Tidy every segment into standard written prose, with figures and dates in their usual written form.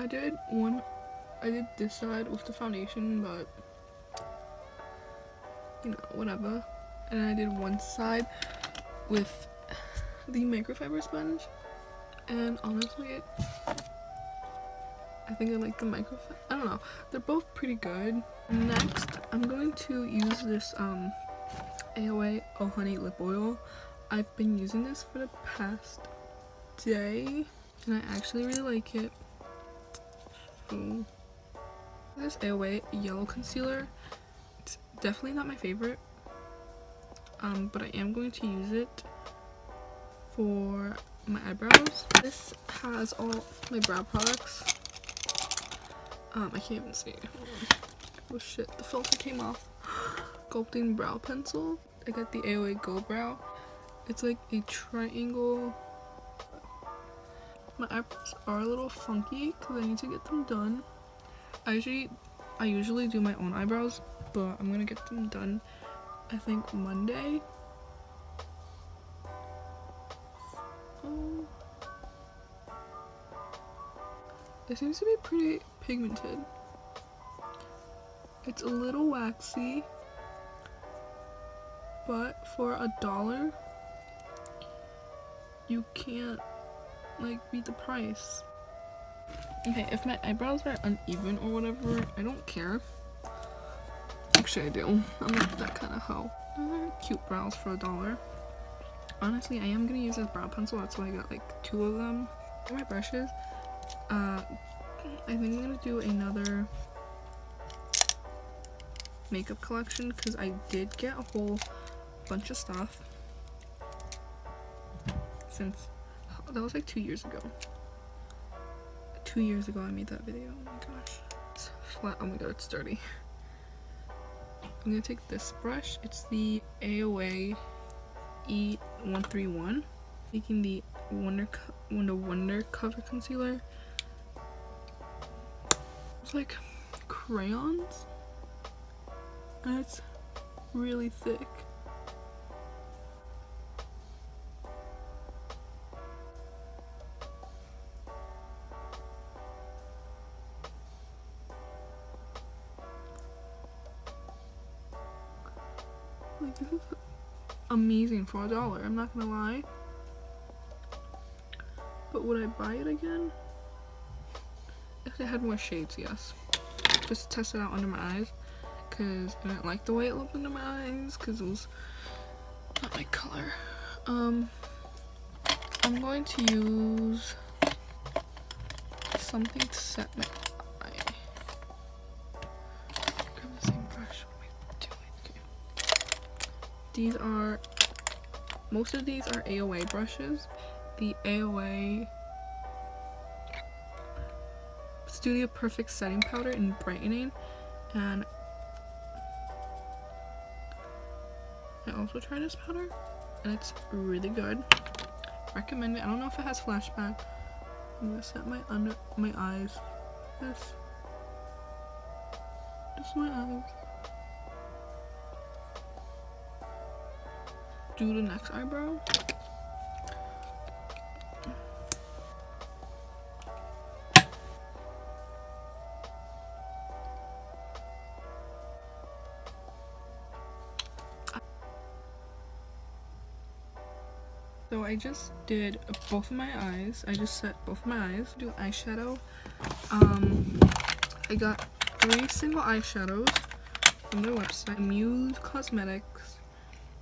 I did this side with the foundation, but you know, whatever. And I did one side with the microfiber sponge, and honestly I think I like the microfiber. I don't know, they're both pretty good. Next, I'm going to use this AOA Oh Honey lip oil. I've been using this for the past day and I actually really like it. So this AOA yellow concealer, it's definitely not my favorite, but I am going to use it for my eyebrows. This has all my brow products. I can't even see. Oh shit, the filter came off. Sculpting brow pencil. I got the AOA Go Brow. It's like a triangle. My eyebrows are a little funky because I need to get them done. I usually do my own eyebrows, but I'm gonna get them done I think Monday. It seems to be pretty pigmented. It's a little waxy, but for $1 you can't like beat the price. Okay, if my eyebrows are uneven or whatever, I don't care. Actually I do. I'm not that kind of hoe. They're cute brows for $1. Honestly, I am gonna use this brow pencil, that's why I got like 2 of them. For my brushes, I think I'm gonna do another makeup collection because I did get a whole bunch of stuff since that was like 2 years ago. 2 years ago I made that video. Oh my gosh, it's flat. Oh my god, it's dirty. I'm gonna take this brush. It's the AOA E131. Taking the Wonder Cover Concealer. It's like crayons, and it's really thick. Like, this is amazing for $1, I'm not gonna lie. But would I buy it again? If it had more shades, yes. Just test it out under my eyes, because I didn't like the way it looked under my eyes, because it was not my color. I'm going to use something to set my eye. Grab the same brush. What am I doing? Okay. Most of these are AOA brushes. The AOA Studio Perfect Setting Powder and Brightening, and I also tried this powder and it's really good. Recommend it. I don't know if it has flashback. I'm gonna set under my eyes. Just my eyes. Do the next eyebrow. So I just did both of my eyes. I just set both of my eyes. Do eyeshadow. I got 3 single eyeshadows from their website. Muse Cosmetics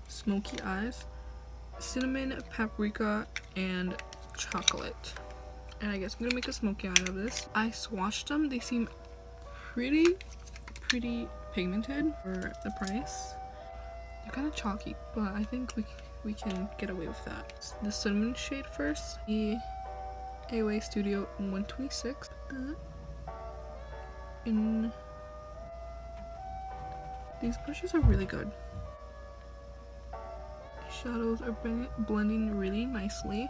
Smoky Eyes, Cinnamon, Paprika, and Chocolate. And I guess I'm gonna make a smoky eye out of this. I swatched them. They seem pretty pigmented for the price. They're kind of chalky, but I think we can get away with that. The cinnamon shade first. The AOA Studio 126. These brushes are really good. Shadows are blending really nicely.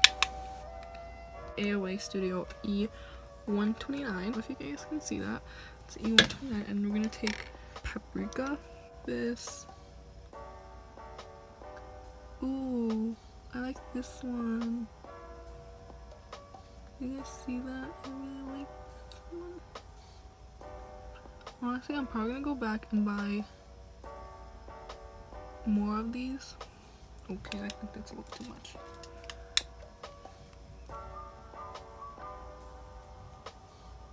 AOA Studio E129. If you guys can see that, it's E129, and we're gonna take Paprika. This. Ooh, I like this one. You guys see that? I really like this one. Honestly, I'm probably gonna go back and buy more of these. Okay, I think that's a little too much.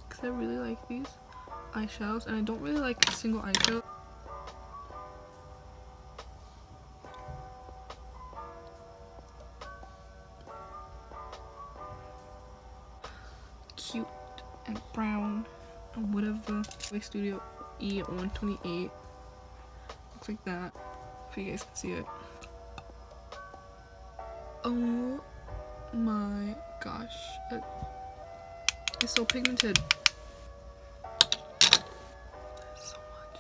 Because I really like these eyeshadows, and I don't really like a single eyeshadow. Cute and brown and whatever. Studio E128 looks like that, if you guys can see it. Oh my gosh, it's so pigmented. So much.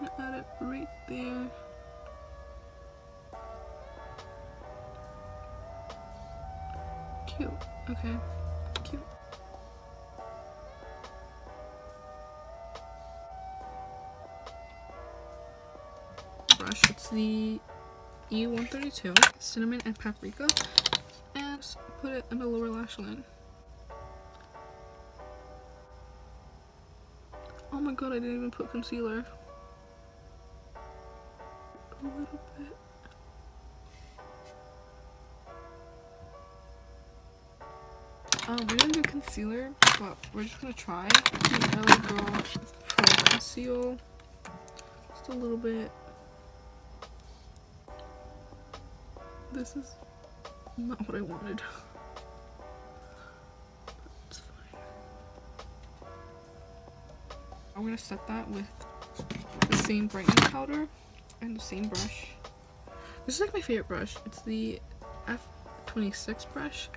I'm gonna add it right there. Cute. Okay. Cute. Brush. It's the E132, cinnamon and paprika, and just put it in the lower lash line. Oh my god, I didn't even put concealer. A little bit. We didn't do concealer, but we're just gonna try the LA Girl Pro Conceal. Just a little bit. This is not what I wanted. It's fine. I'm gonna set that with the same brightening powder and the same brush. This is like my favorite brush. It's the F26 brush,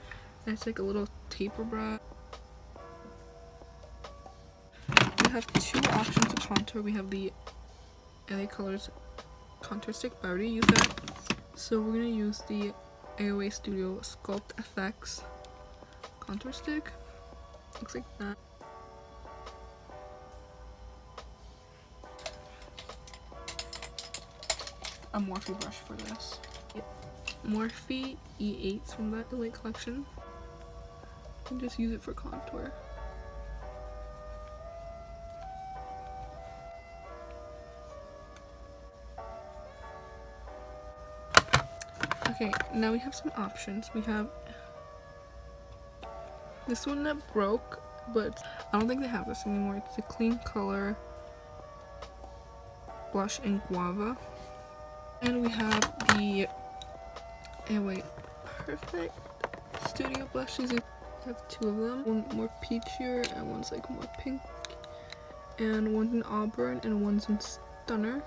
and it's like a little taper brush. We have two options to contour. We have the LA Colors contour stick, but I already used that. So we're gonna use the AOA Studio Sculpt FX contour stick. Looks like that. A Morphe brush for this. Morphe E8s from that LA collection. And just use it for contour. Okay, now we have some options. We have this one that broke, but I don't think they have this anymore. It's the Clean Color Blush in Guava. And we have the AOA Perfect Studio Blushes. We have two of them. One more peachier and one's like more pink. And one's in Auburn and one's in Stunner.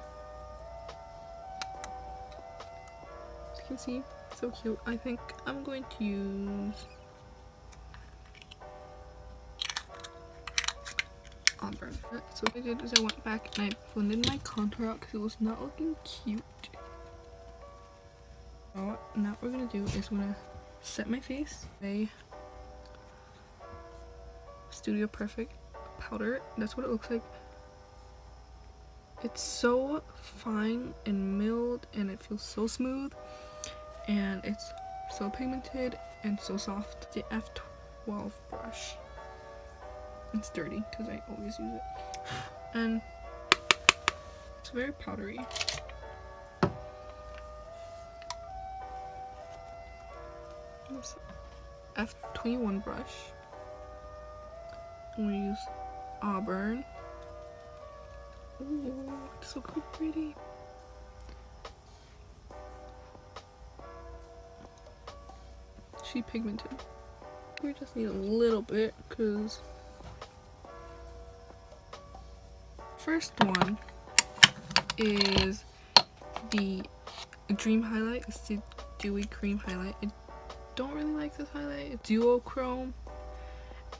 As you can see, so cute. I think I'm going to use Auburn. So what I did is I went back and I blended my contour out because it was not looking cute. So now what we're gonna do is we're gonna set my face. A Studio Perfect powder. That's what it looks like. It's so fine and milled and it feels so smooth and it's so pigmented and so soft. The F12 brush. It's dirty because I always use it. And it's very powdery. This F21 brush. I'm gonna use Auburn. Oh, it's so pretty. She pigmented. We just need a little bit because first one is the Dream Highlight. It's the Dewy Cream Highlight. I don't really like this highlight. It's duochrome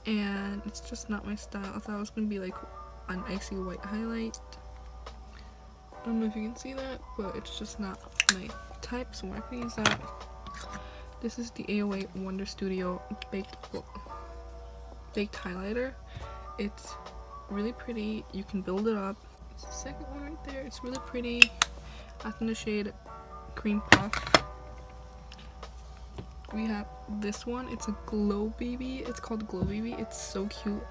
and it's just not my style. I thought it was gonna be like an icy white highlight. I don't know if you can see that, but it's just not my type, so we're not gonna use that. This is the AOA Wonder Studio baked highlighter. It's really pretty. You can build it up. It's the second one right there. It's really pretty. I think the shade Cream Puff. We have this one. It's a Glow Baby. It's called Glow Baby. It's so cute.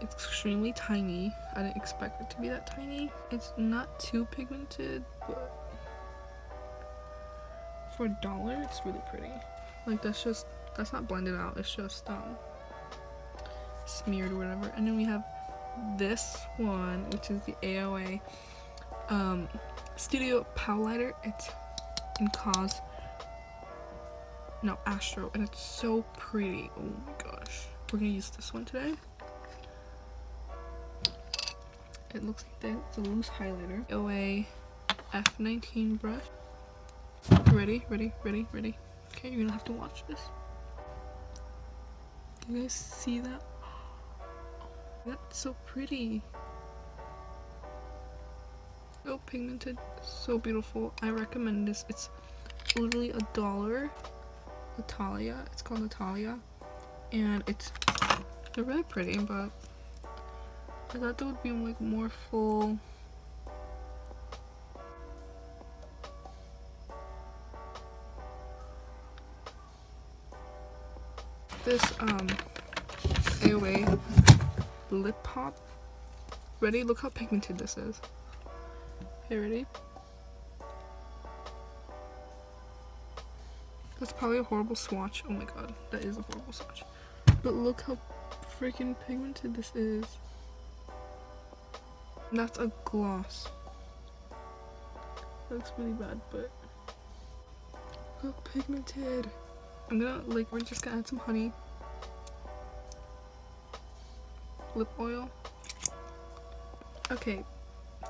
It's extremely tiny. I didn't expect it to be that tiny. It's not too pigmented, but for $1, it's really pretty. Like that's not blended out, it's just smeared or whatever. And then we have this one, which is the AOA Studio Powlighter. It's in Astro, and it's so pretty. Oh my gosh. We're gonna use this one today. It looks like that. It's a loose highlighter. AOA F19 brush. Ready? Okay, you're gonna have to watch this. Do you guys see that? That's so pretty. So pigmented, so beautiful. I recommend this. It's literally $1. Natalia. It's called Natalia. And they're really pretty, but I thought they would be like more full. This AOA lip pop. Ready? Look how pigmented this is. Okay, ready? That's probably a horrible swatch. Oh my god, that is a horrible swatch. But look how freaking pigmented this is. That's a gloss. That looks really bad, but look how pigmented. We're just gonna add some honey. Lip oil. Okay,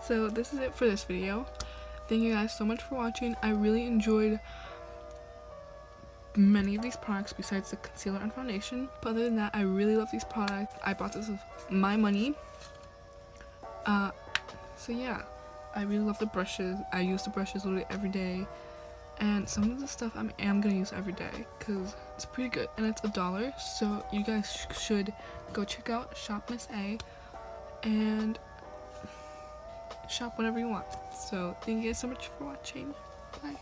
so this is it for this video. Thank you guys so much for watching. I really enjoyed many of these products besides the concealer and foundation, but other than that, I really love these products. I bought this with my money. So yeah, I really love the brushes. I use the brushes literally every day, and some of the stuff I am gonna use every day because it's pretty good, and it's $1. So you guys should go check out ShopmissA and shop whatever you want. So thank you guys so much for watching. Bye.